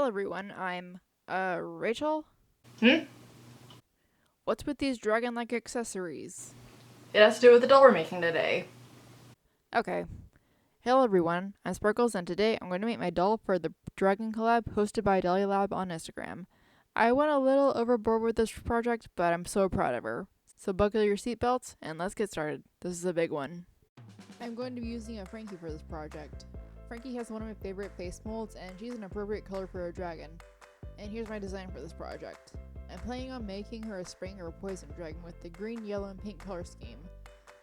Hello everyone, I'm, Rachel? Hmm? What's with these dragon-like accessories? It has to do with the doll we're making today. Okay. Hello everyone, I'm Sparkles and today I'm going to make my doll for the Dragon Collab hosted by Dolly Lab on Instagram. I went a little overboard with this project, but I'm so proud of her. So buckle your seatbelts and let's get started. This is a big one. I'm going to be using a Frankie for this project. Frankie has one of my favorite face molds and she's an appropriate color for a dragon. And here's my design for this project. I'm planning on making her a spring or a poison dragon with the green, yellow, and pink color scheme.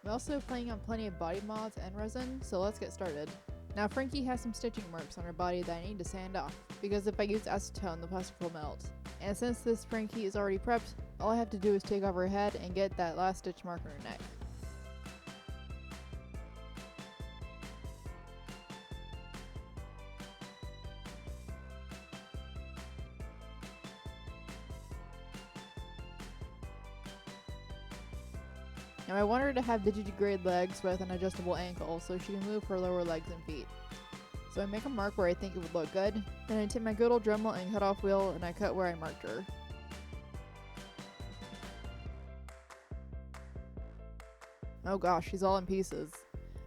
I'm also planning on plenty of body mods and resin, so let's get started. Now Frankie has some stitching marks on her body that I need to sand off, because if I use acetone the plastic will melt. And since this Frankie is already prepped, all I have to do is take off her head and get that last stitch mark on her neck. Now I want her to have digitigrade legs with an adjustable ankle so she can move her lower legs and feet. So I make a mark where I think it would look good, then I take my good old Dremel and cut off wheel and I cut where I marked her. Oh gosh, she's all in pieces.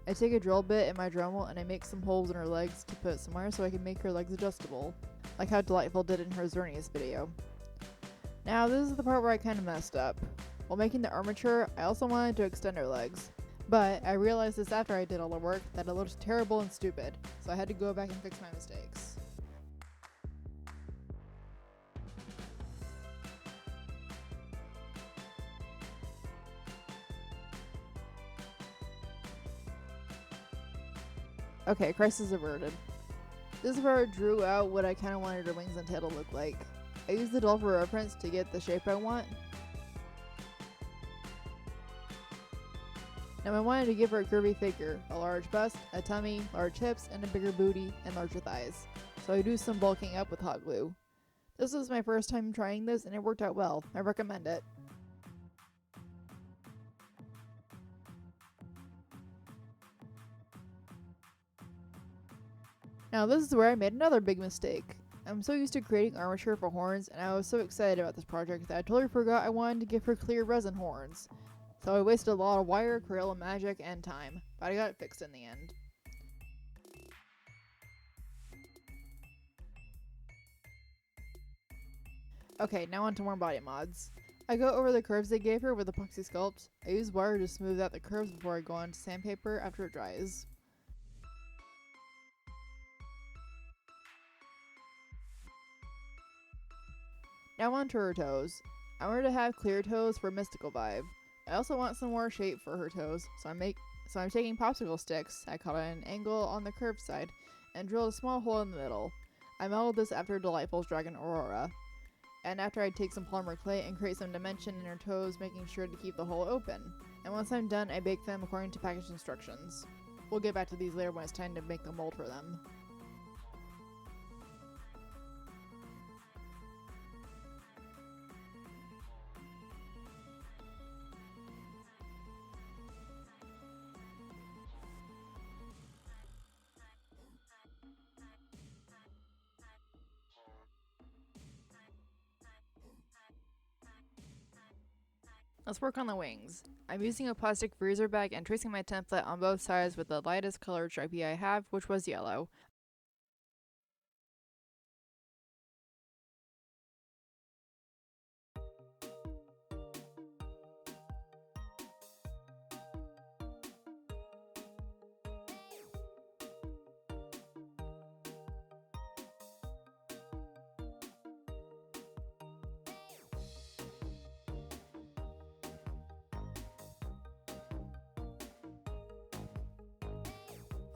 I take a drill bit and my Dremel and I make some holes in her legs to put somewhere so I can make her legs adjustable, like how Delightful did in her Xerneas video. Now this is the part where I kinda messed up. While making the armature, I also wanted to extend her legs. But I realized this after I did all the work that it looked terrible and stupid, so I had to go back and fix my mistakes. Okay, crisis averted. This is where I drew out what I kinda wanted her wings and tail to look like. I used the doll for reference to get the shape I want. Now I wanted to give her a curvy figure, a large bust, a tummy, large hips, and a bigger booty and larger thighs. So I do some bulking up with hot glue. This was my first time trying this and it worked out well. I recommend it. Now this is where I made another big mistake. I'm so used to creating armature for horns and I was so excited about this project that I totally forgot I wanted to give her clear resin horns. So I wasted a lot of wire, Crayola magic, and time, but I got it fixed in the end. Okay, now on to more body mods. I go over the curves they gave her with epoxy sculpt. I use wire to smooth out the curves before I go on to sandpaper after it dries. Now on to her toes. I want her to have clear toes for a mystical vibe. I also want some more shape for her toes, so I'm taking popsicle sticks, I cut at an angle on the curved side, and drilled a small hole in the middle. I modeled this after Delightful's Dragon Aurora. And after I take some polymer clay and create some dimension in her toes, making sure to keep the hole open. And once I'm done, I bake them according to package instructions. We'll get back to these later when it's time to make the mold for them. Let's work on the wings. I'm using a plastic freezer bag and tracing my template on both sides with the lightest colored Sharpie I have, which was yellow.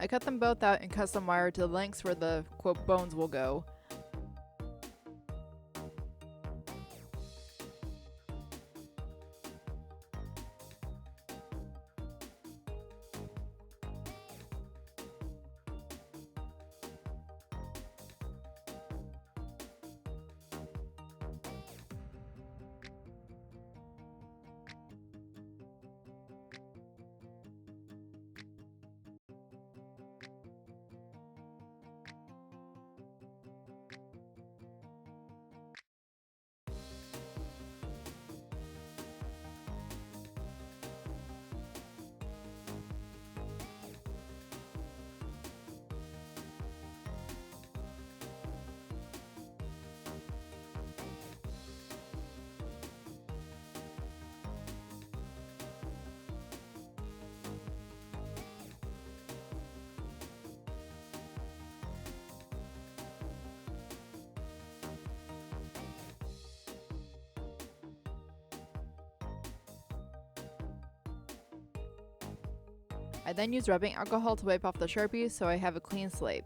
I cut them both out and cut some wire to the lengths where the, quote, bones will go. I then use rubbing alcohol to wipe off the Sharpie so I have a clean slate.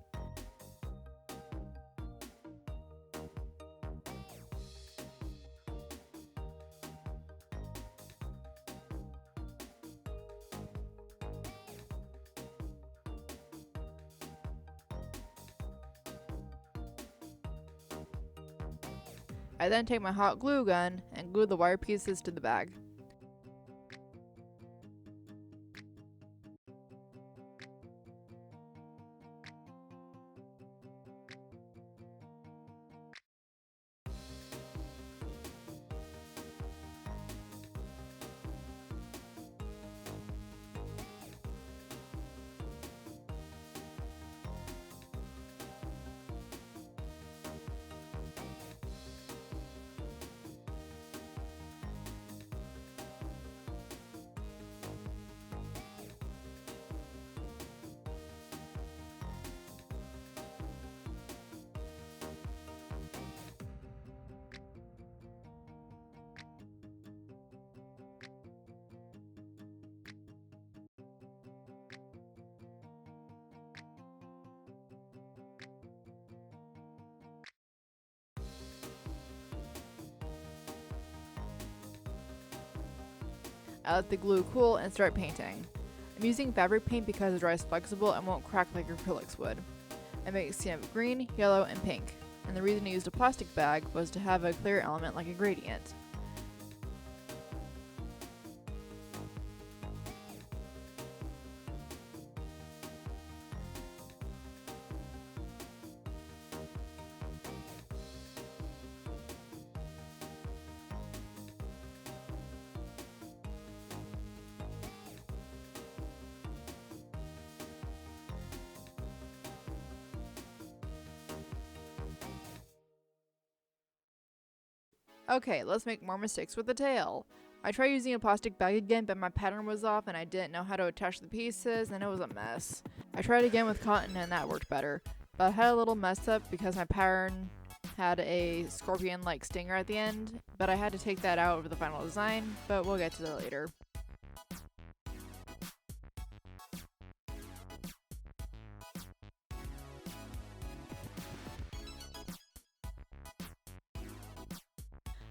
I then take my hot glue gun and glue the wire pieces to the bag. I let the glue cool and start painting. I'm using fabric paint because it dries flexible and won't crack like acrylics would. I make stamp green, yellow, and pink, and the reason I used a plastic bag was to have a clear element like a gradient. Okay, let's make more mistakes with the tail. I tried using a plastic bag again, but my pattern was off and I didn't know how to attach the pieces and it was a mess. I tried again with cotton and that worked better, but I had a little mess up because my pattern had a scorpion-like stinger at the end, but I had to take that out over the final design, but we'll get to that later.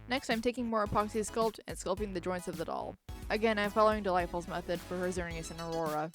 Next, I'm taking more epoxy sculpt and sculpting the joints of the doll. Again, I'm following Delightful's method for her Xerneas and Aurora.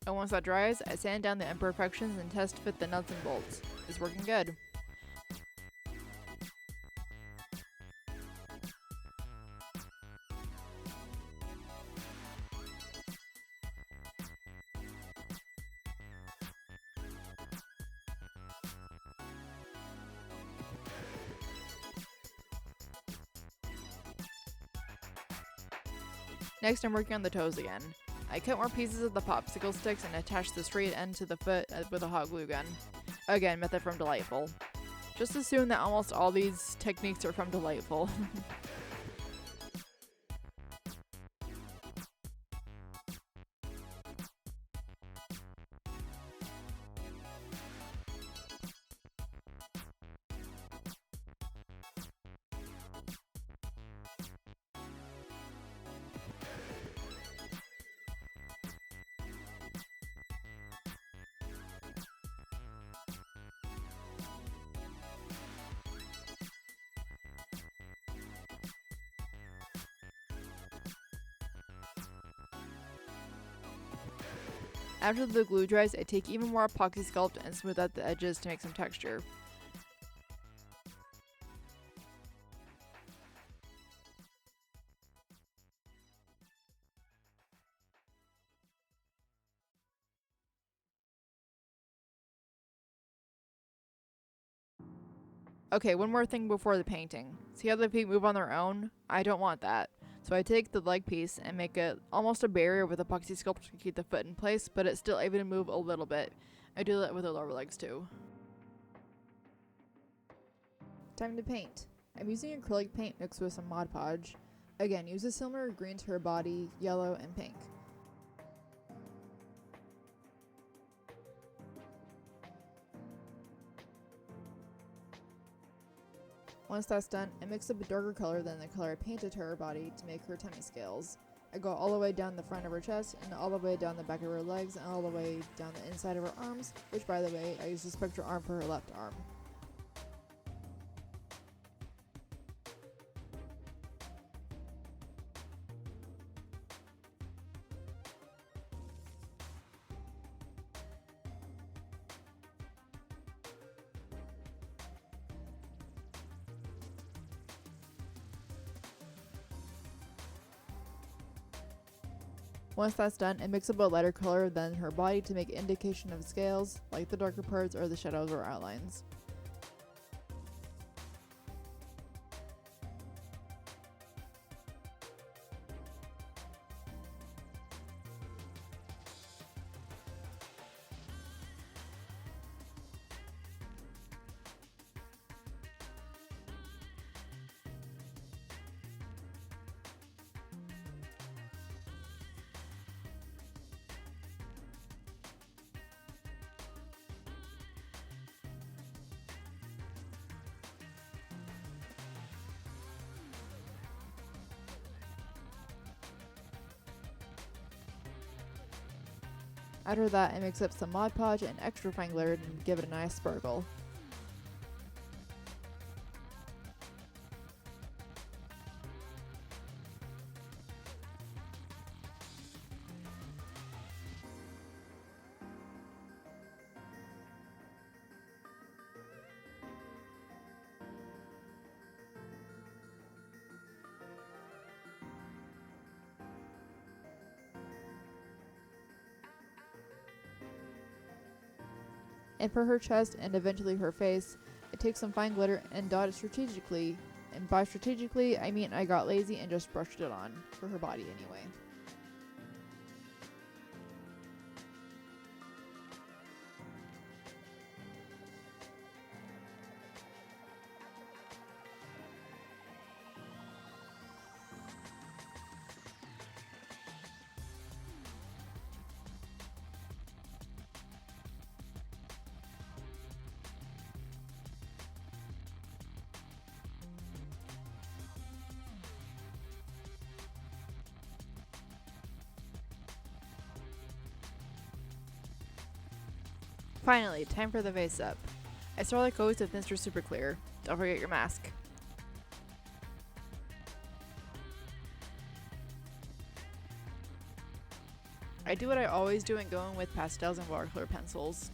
And once that dries, I sand down the imperfections and test fit the nuts and bolts. It's working good. Next, I'm working on the toes again. I cut more pieces of the popsicle sticks and attached the straight end to the foot with a hot glue gun. Again, method from Delightful. Just assume that almost all these techniques are from Delightful. After the glue dries, I take even more epoxy sculpt and smooth out the edges to make some texture. Okay, one more thing before the painting. See how the paint move on their own? I don't want that. So I take the leg piece and make it almost a barrier with epoxy sculpt to keep the foot in place, but it's still able to move a little bit. I do that with the lower legs too. Time to paint. I'm using acrylic paint mixed with some Mod Podge. Again, use a similar green to her body, yellow, and pink. Once that's done, I mix up a darker color than the color I painted to her body to make her tummy scales. I go all the way down the front of her chest, and all the way down the back of her legs, and all the way down the inside of her arms, which by the way, I used a spectral arm for her left arm. Once that's done, I mix up a lighter color than her body to make indication of scales, like the darker parts or the shadows or outlines. After that, I mix up some Mod Podge and extra fine glitter and give it a nice sparkle. And for her chest and eventually her face, I take some fine glitter and dot it strategically. And by strategically, I mean I got lazy and just brushed it on, for her body anyway. Finally, time for the face up. I start like always with Mr. Super Clear. Don't forget your mask. I do what I always do and go in with pastels and watercolor pencils.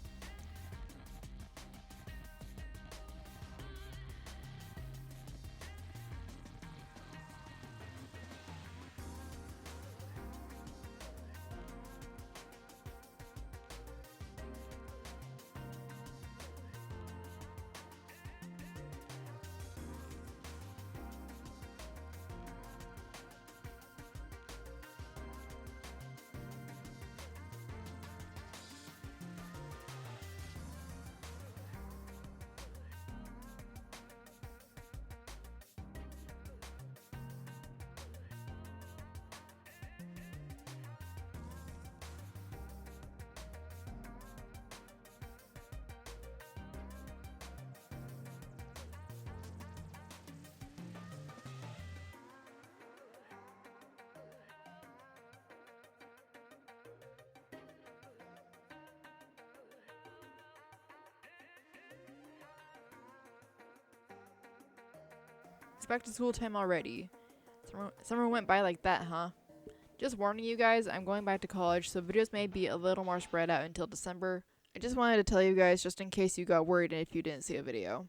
It's back to school time already. Summer went by like that, huh? Just warning you guys, I'm going back to college, so videos may be a little more spread out until December. I just wanted to tell you guys just in case you got worried if you didn't see a video.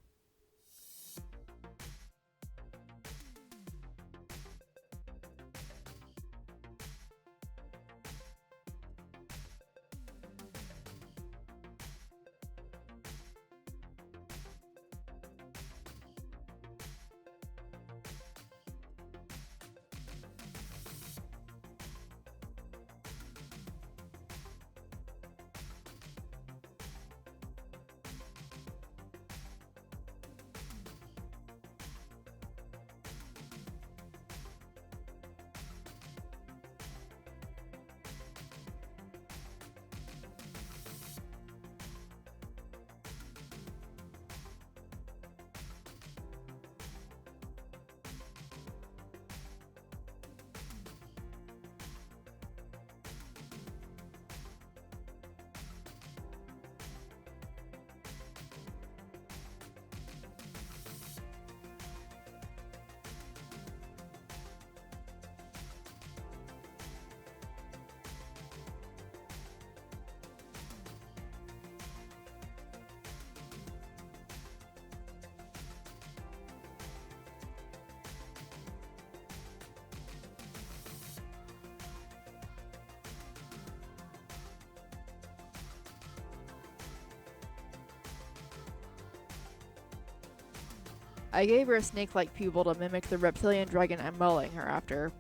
I gave her a snake-like pupil to mimic the reptilian dragon I'm modeling her after,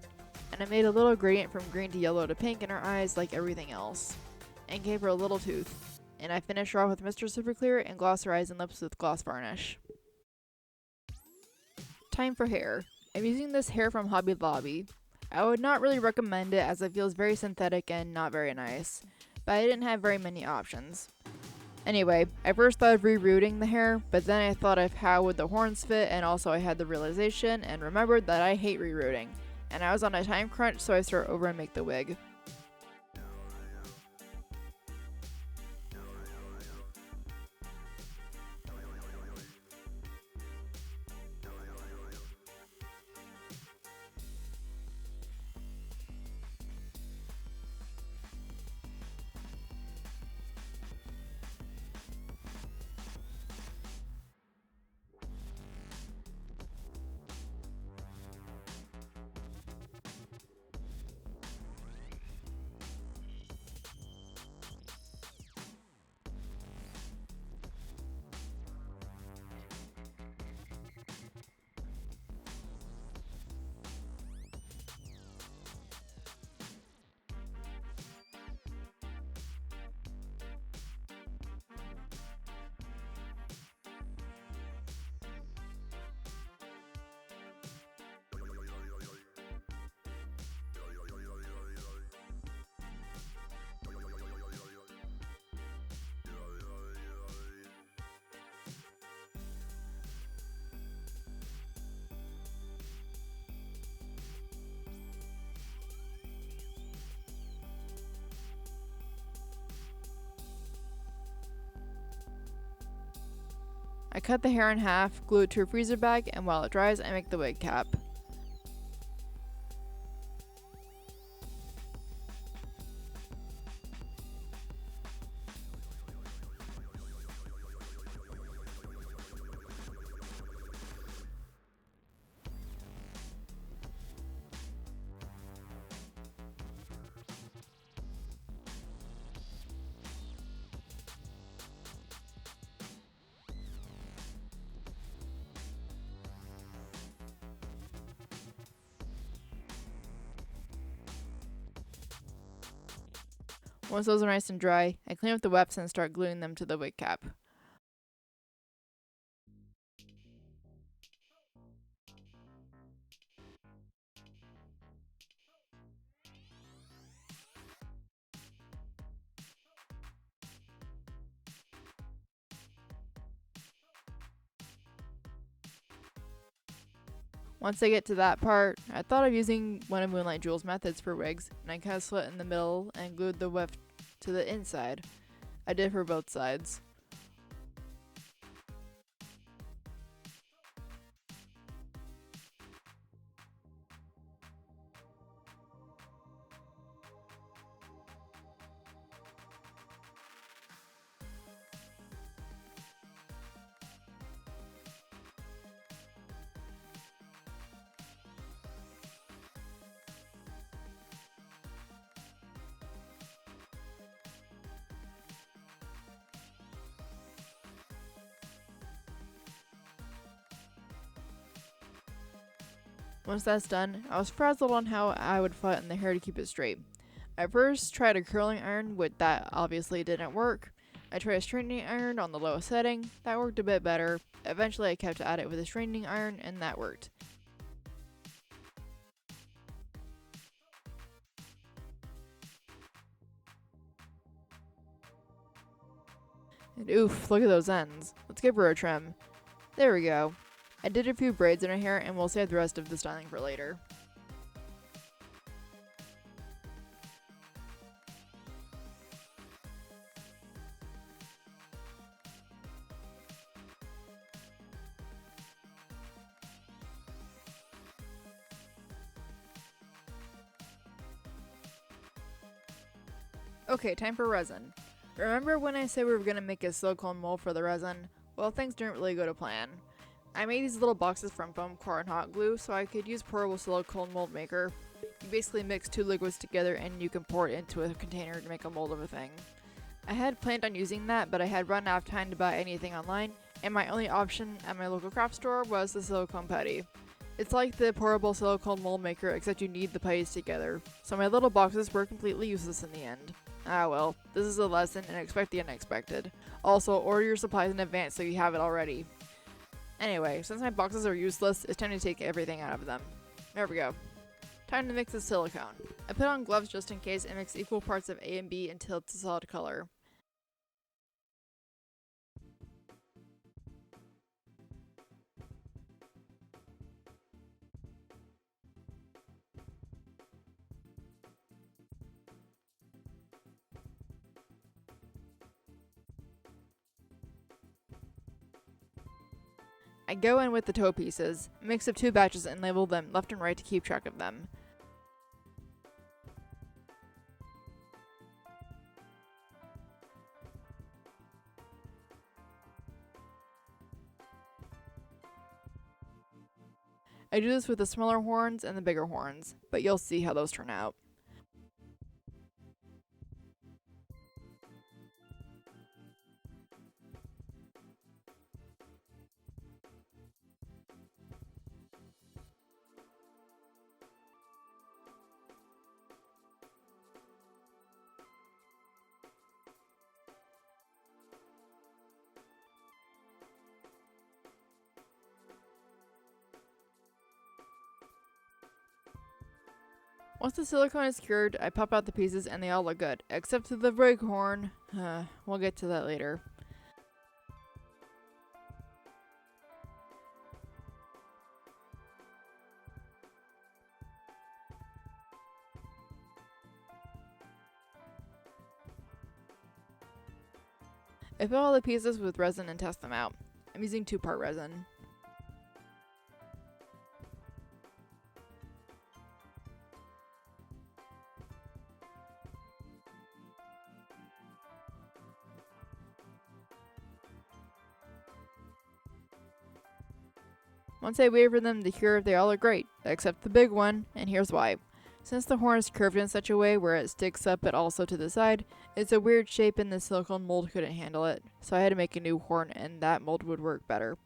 and I made a little gradient from green to yellow to pink in her eyes like everything else, and gave her a little tooth, and I finished her off with Mr. Super Clear and glossed her eyes and lips with gloss varnish. Time for hair. I'm using this hair from Hobby Lobby. I would not really recommend it as it feels very synthetic and not very nice, but I didn't have very many options. Anyway, I first thought of rerooting the hair, but then I thought of how would the horns fit, and also I had the realization and remembered that I hate rerooting, and I was on a time crunch, so I start over and make the wig. I cut the hair in half, glue it to a freezer bag, and while it dries, I make the wig cap. Once those are nice and dry, I clean up the wefts and start gluing them to the wig cap. Once I get to that part, I thought of using one of Moonlight Jewel's methods for wigs, and I cut a slit in the middle and glued the weft to the inside. I did for both sides. Once that's done, I was frazzled on how I would flatten the hair to keep it straight. I first tried a curling iron, but that obviously didn't work. I tried a straightening iron on the lowest setting, that worked a bit better. Eventually I kept at it with a straightening iron, and that worked. And oof, look at those ends. Let's give her a trim. There we go. I did a few braids in her hair, and we'll save the rest of the styling for later. Okay, time for resin. Remember when I said we were going to make a silicone mold for the resin? Well, things didn't really go to plan. I made these little boxes from foam core and hot glue so I could use pourable silicone mold maker. You basically mix two liquids together and you can pour it into a container to make a mold of a thing. I had planned on using that, but I had run out of time to buy anything online, and my only option at my local craft store was the silicone putty. It's like the pourable silicone mold maker, except you need the putties together, so my little boxes were completely useless in the end. Ah well, this is a lesson and expect the unexpected. Also, order your supplies in advance so you have it already. Anyway, since my boxes are useless, it's time to take everything out of them. There we go. Time to mix the silicone. I put on gloves just in case and mix equal parts of A and B until it's a solid color. I go in with the toe pieces, mix up two batches and label them left and right to keep track of them. I do this with the smaller horns and the bigger horns, but you'll see how those turn out. Once the silicone is cured, I pop out the pieces and they all look good, except for the big horn. We'll get to that later. I fill all the pieces with resin and test them out. I'm using 2-part resin. Once I wait for them to cure, they all look great, except the big one, and here's why. Since the horn is curved in such a way where it sticks up but also to the side, it's a weird shape and the silicone mold couldn't handle it, so I had to make a new horn and that mold would work better.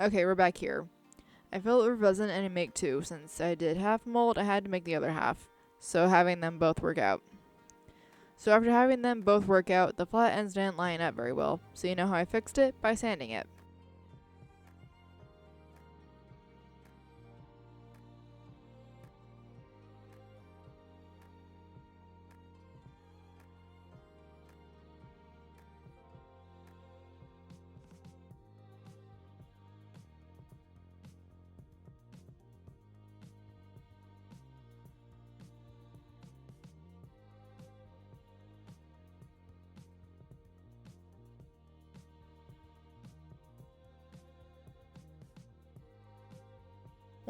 Okay, we're back here. I fill it with resin and I make two. Since I did half mold, I had to make the other half, so having them both work out. So after having them both work out, the flat ends didn't line up very well, so you know how I fixed it? By sanding it.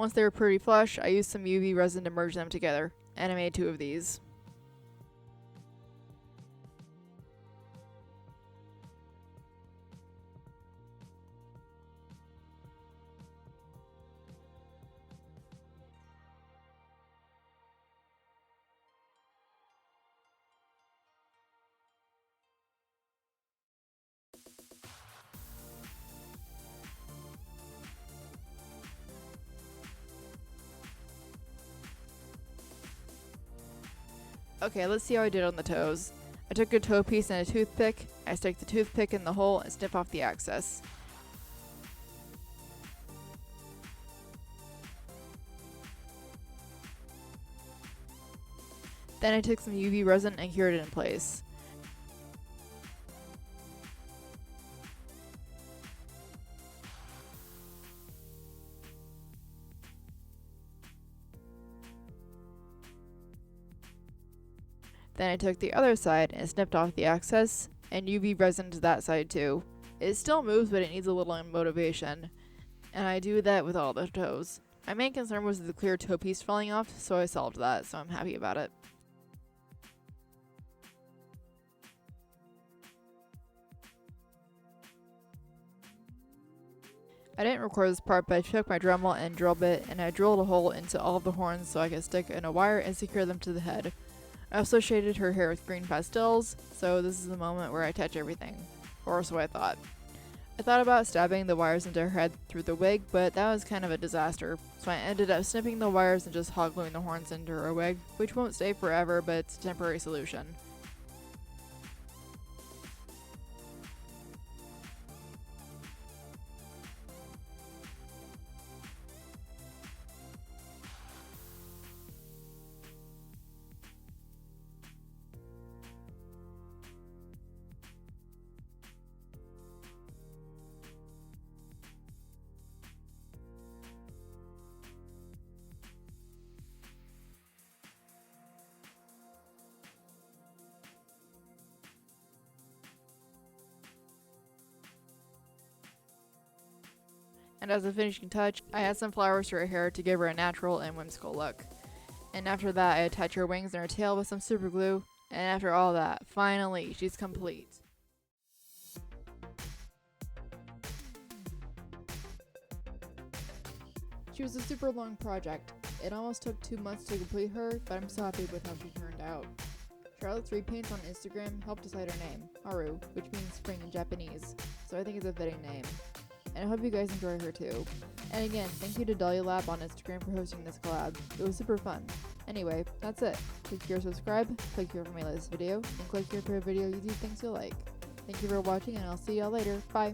Once they were pretty flush, I used some UV resin to merge them together, and I made 2 of these. Okay, let's see how I did on the toes. I took a toe piece and a toothpick. I stick the toothpick in the hole and snip off the excess. Then I took some UV resin and cured it in place. Then I took the other side and snipped off the excess and UV resin to that side too. It still moves, but it needs a little motivation, and I do that with all the toes. My main concern was the clear toe piece falling off, so I solved that, so I'm happy about it. I didn't record this part, but I took my Dremel and drill bit and I drilled a hole into all of the horns so I could stick in a wire and secure them to the head. I also shaded her hair with green pastels, so this is the moment where I touch everything. Or so I thought. I thought about stabbing the wires into her head through the wig, but that was kind of a disaster, so I ended up snipping the wires and just hot gluing the horns into her wig, which won't stay forever, but it's a temporary solution. And as a finishing touch, I add some flowers to her hair to give her a natural and whimsical look. And after that, I attach her wings and her tail with some super glue, and after all that, finally, she's complete. She was a super long project. It almost took 2 months to complete her, but I'm so happy with how she turned out. Charlotte's Repaint on Instagram helped decide her name, Haru, which means spring in Japanese, so I think it's a fitting name. And I hope you guys enjoy her too. And again, thank you to Dahlia Lab on Instagram for hosting this collab. It was super fun. Anyway, that's it. Click here to subscribe, click here for my latest video, and click here for a video you do things you'll like. Thank you for watching, and I'll see y'all later. Bye!